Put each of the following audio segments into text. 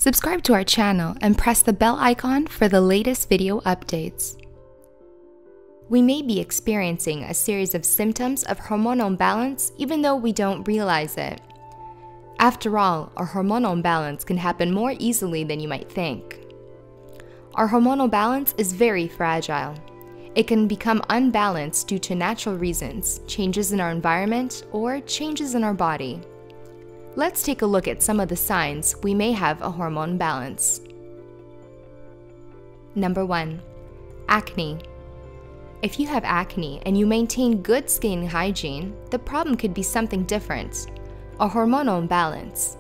Subscribe to our channel and press the bell icon for the latest video updates. We may be experiencing a series of symptoms of hormonal imbalance even though we don't realize it. After all, our hormonal imbalance can happen more easily than you might think. Our hormonal balance is very fragile. It can become unbalanced due to natural reasons, changes in our environment, or changes in our body. Let's take a look at some of the signs we may have a hormone imbalance. Number 1. Acne. If you have acne and you maintain good skin hygiene, the problem could be something different, a hormonal imbalance.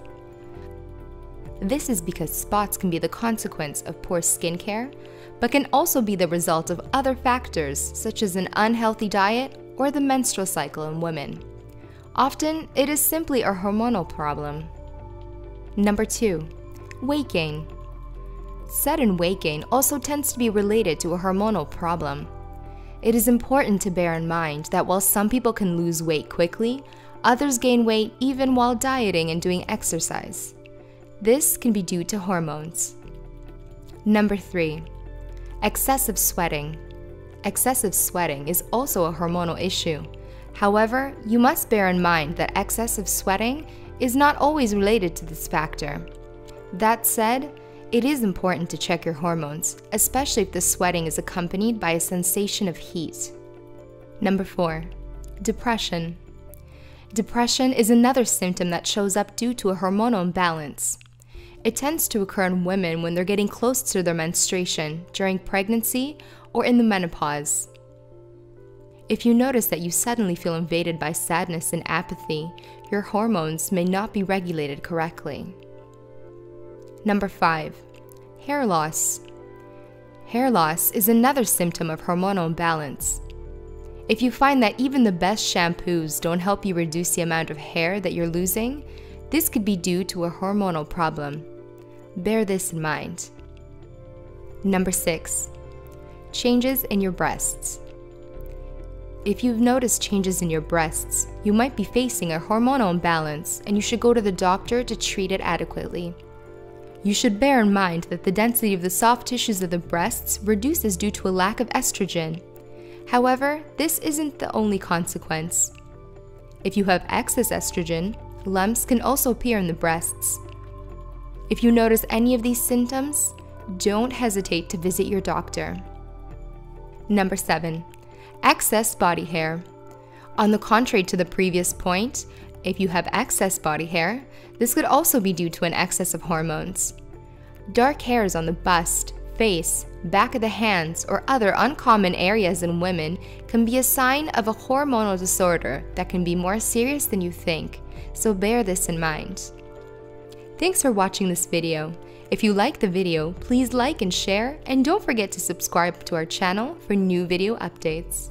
This is because spots can be the consequence of poor skincare, but can also be the result of other factors such as an unhealthy diet or the menstrual cycle in women. Often, it is simply a hormonal problem. Number 2. Weight gain. Sudden weight gain also tends to be related to a hormonal problem. It is important to bear in mind that while some people can lose weight quickly, others gain weight even while dieting and doing exercise. This can be due to hormones. Number 3. Excessive sweating. Excessive sweating is also a hormonal issue. However, you must bear in mind that excessive sweating is not always related to this factor. That said, it is important to check your hormones, especially if the sweating is accompanied by a sensation of heat. Number 4. Depression. Depression is another symptom that shows up due to a hormonal imbalance. It tends to occur in women when they're getting close to their menstruation, during pregnancy, or in the menopause. If you notice that you suddenly feel invaded by sadness and apathy, your hormones may not be regulated correctly. Number 5. Hair loss. Hair loss is another symptom of hormonal imbalance. If you find that even the best shampoos don't help you reduce the amount of hair that you're losing, this could be due to a hormonal problem. Bear this in mind. Number 6. Changes in your breasts. If you've noticed changes in your breasts, you might be facing a hormonal imbalance and you should go to the doctor to treat it adequately. You should bear in mind that the density of the soft tissues of the breasts reduces due to a lack of estrogen. However, this isn't the only consequence. If you have excess estrogen, lumps can also appear in the breasts. If you notice any of these symptoms, don't hesitate to visit your doctor. Number 7. Excess body hair. On the contrary to the previous point, if you have excess body hair, this could also be due to an excess of hormones. Dark hairs on the bust, face, back of the hands, or other uncommon areas in women can be a sign of a hormonal disorder that can be more serious than you think, so bear this in mind. Thanks for watching this video. If you like the video, please like and share, and don't forget to subscribe to our channel for new video updates.